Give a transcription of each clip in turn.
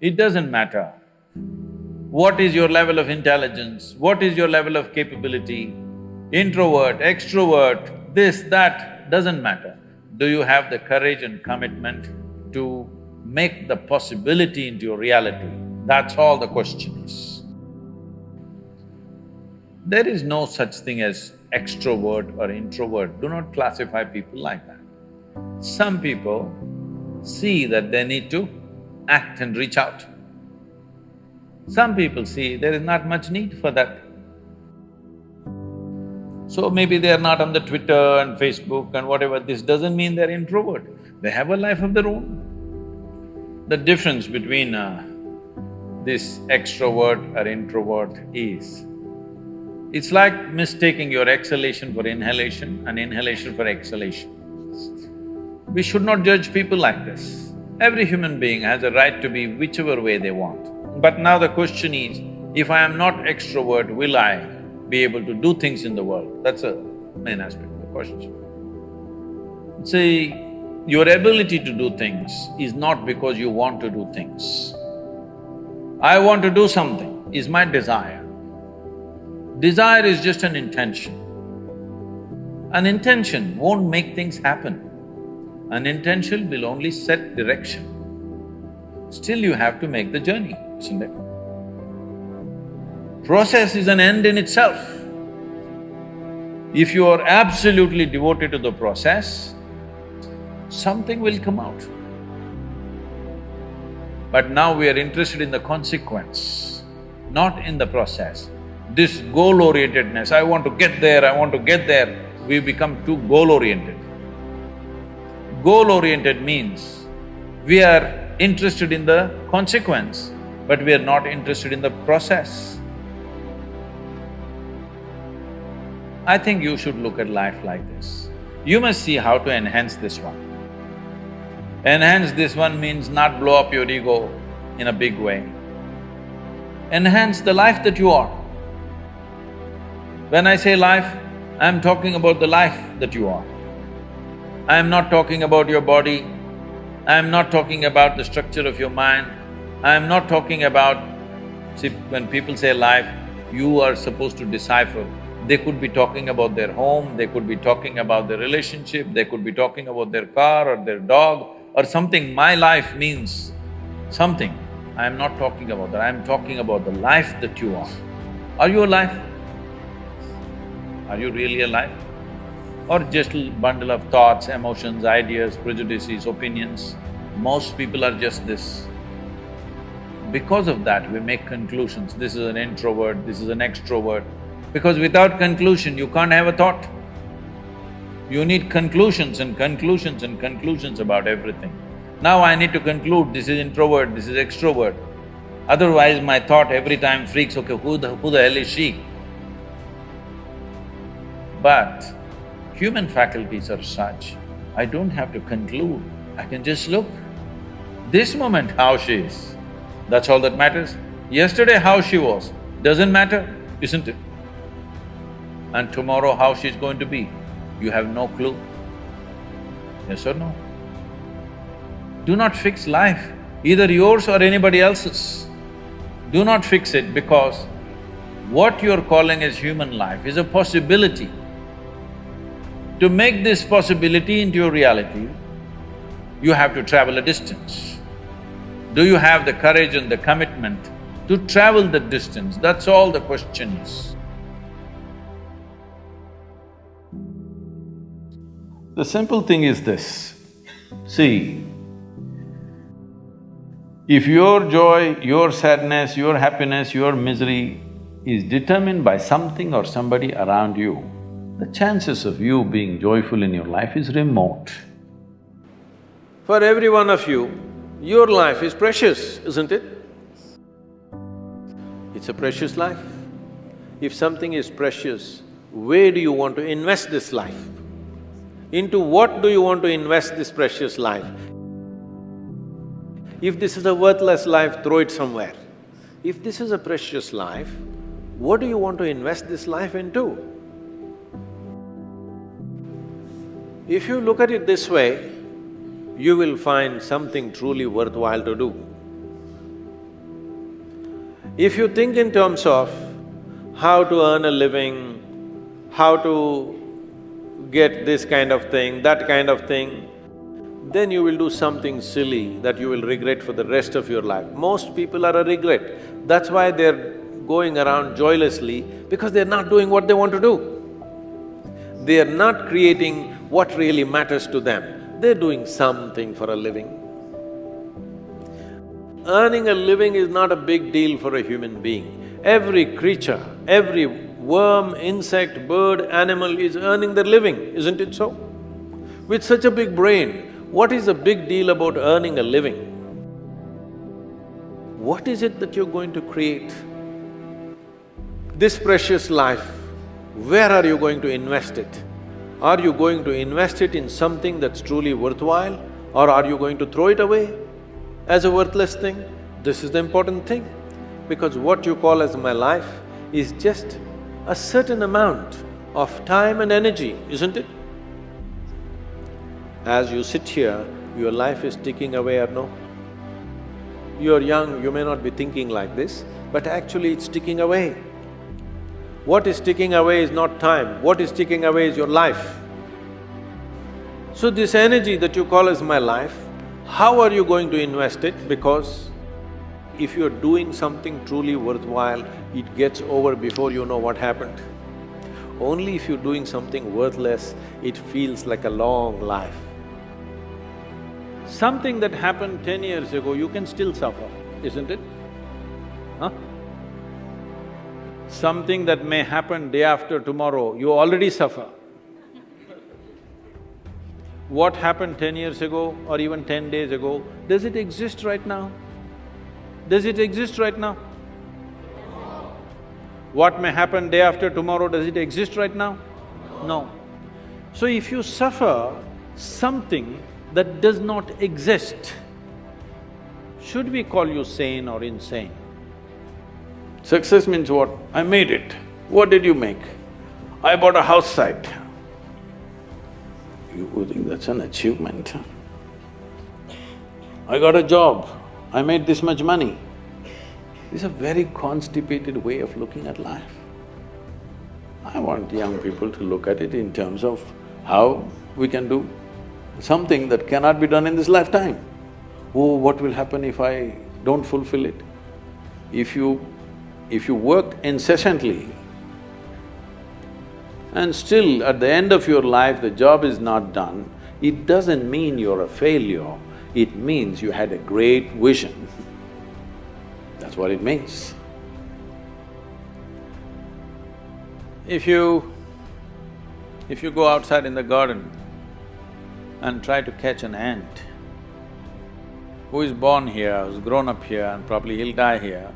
It doesn't matter what is your level of intelligence, what is your level of capability, introvert, extrovert, this, that, doesn't matter. Do you have the courage and commitment to make the possibility into your reality? That's all the question is. There is no such thing as extrovert or introvert, do not classify people like that. Some people see that they need to act and reach out. Some people see there is not much need for that. So maybe they are not on the Twitter and Facebook and whatever, this doesn't mean they're introvert. They have a life of their own. The difference between this extrovert or introvert is, it's like mistaking your exhalation for inhalation and inhalation for exhalation. We should not judge people like this. Every human being has a right to be whichever way they want. But now the question is, if I am not extrovert, will I be able to do things in the world? That's a main aspect of the question. See, your ability to do things is not because you want to do things. I want to do something is my desire. Desire is just an intention. An intention won't make things happen. An intention will only set direction. Still you have to make the journey, isn't it? Process is an end in itself. If you are absolutely devoted to the process, something will come out. But now we are interested in the consequence, not in the process. This goal-orientedness, I want to get there, I want to get there, we become too goal-oriented. Goal-oriented means we are interested in the consequence, but we are not interested in the process. I think you should look at life like this. You must see how to enhance this one. Enhance this one means not blow up your ego in a big way. Enhance the life that you are. When I say life, I'm talking about the life that you are. I'm not talking about your body, I'm not talking about the structure of your mind, I'm not talking about… See, when people say life, you are supposed to decipher. They could be talking about their home, they could be talking about their relationship, they could be talking about their car or their dog or something. My life means something. I am not talking about that, I am talking about the life that you are. Are you alive? Are you really alive? Or just a bundle of thoughts, emotions, ideas, prejudices, opinions? Most people are just this. Because of that, we make conclusions, this is an introvert, this is an extrovert. Because without conclusion, you can't have a thought. You need conclusions and conclusions and conclusions about everything. Now I need to conclude, this is introvert, this is extrovert. Otherwise my thought every time freaks, okay, who the hell is she? But human faculties are such, I don't have to conclude, I can just look. This moment how she is, that's all that matters. Yesterday how she was, doesn't matter, isn't it? And tomorrow how she's going to be, you have no clue. Yes or no? Do not fix life, either yours or anybody else's. Do not fix it, because what you're calling as human life is a possibility. To make this possibility into your reality, you have to travel a distance. Do you have the courage and the commitment to travel the distance? That's all the question is. The simple thing is this, see, if your joy, your sadness, your happiness, your misery is determined by something or somebody around you, the chances of you being joyful in your life is remote. For every one of you, your life is precious, isn't it? It's a precious life. If something is precious, where do you want to invest this life? Into what do you want to invest this precious life? If this is a worthless life, throw it somewhere. If this is a precious life, what do you want to invest this life into? If you look at it this way, you will find something truly worthwhile to do. If you think in terms of how to earn a living, how to get this kind of thing, that kind of thing, then you will do something silly that you will regret for the rest of your life. Most people are a regret. That's why they're going around joylessly, because they're not doing what they want to do. They are not creating what really matters to them. They're doing something for a living. Earning a living is not a big deal for a human being. Every creature, every worm, insect, bird, animal is earning their living, isn't it so? With such a big brain, what is the big deal about earning a living? What is it that you're going to create? This precious life, where are you going to invest it? Are you going to invest it in something that's truly worthwhile, or are you going to throw it away as a worthless thing? This is the important thing, because what you call as my life is just a certain amount of time and energy, isn't it? As you sit here, your life is ticking away or no? You're young, you may not be thinking like this, but actually it's ticking away. What is ticking away is not time, what is ticking away is your life. So this energy that you call as my life, how are you going to invest it? Because if you're doing something truly worthwhile, it gets over before you know what happened. Only if you're doing something worthless, it feels like a long life. Something that happened 10 years ago, you can still suffer, isn't it? Huh? Something that may happen day after tomorrow, you already suffer. What happened 10 years ago or even 10 days ago, does it exist right now? Does it exist right now? What may happen day after tomorrow, does it exist right now? No. So if you suffer something that does not exist, should we call you sane or insane? Success means what? I made it. What did you make? I bought a house site. You think that's an achievement? I got a job. I made this much money. This is a very constipated way of looking at life. I want young people to look at it in terms of how we can do something that cannot be done in this lifetime. Oh, what will happen if I don't fulfill it? If you worked incessantly and still at the end of your life the job is not done, it doesn't mean you're a failure, it means you had a great vision. That's what it means. If you go outside in the garden and try to catch an ant who is born here, who's grown up here and probably he'll die here,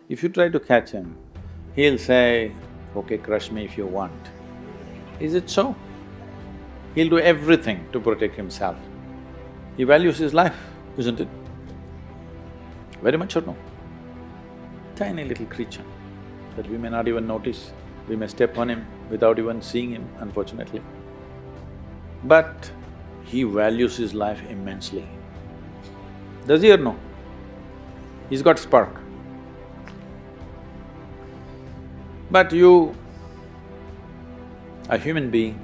if you try to catch him, he'll say, okay, crush me if you want. Is it so? He'll do everything to protect himself. He values his life, isn't it? Very much or no? Tiny little creature that we may not even notice. We may step on him without even seeing him, unfortunately. But he values his life immensely. Does he or no? He's got spark. But you, a human being,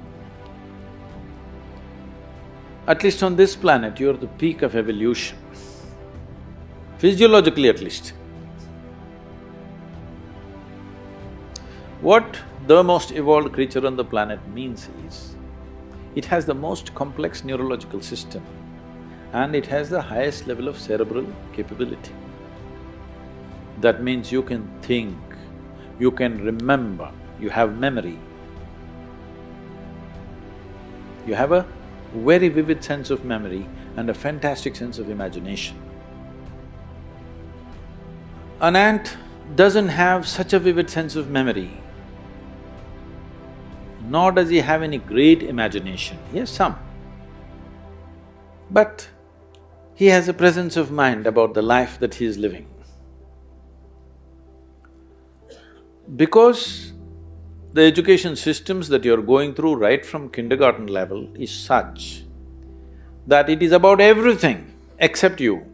at least on this planet, you're the peak of evolution, physiologically at least. What the most evolved creature on the planet means is, it has the most complex neurological system and it has the highest level of cerebral capability. That means you can think, you can remember, you have memory. You have a very vivid sense of memory and a fantastic sense of imagination. An ant doesn't have such a vivid sense of memory, nor does he have any great imagination. He has some. But he has a presence of mind about the life that he is living. Because the education systems that you're going through right from kindergarten level is such that it is about everything except you.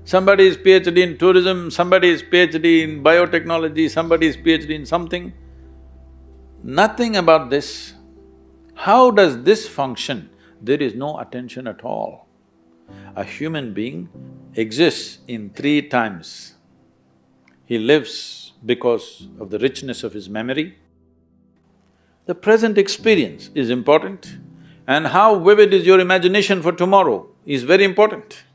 Somebody is PhD in tourism, somebody is PhD in biotechnology, somebody is PhD in something. Nothing about this. How does this function? There is no attention at all. A human being exists in three times. He lives because of the richness of his memory. The present experience is important, and how vivid is your imagination for tomorrow is very important.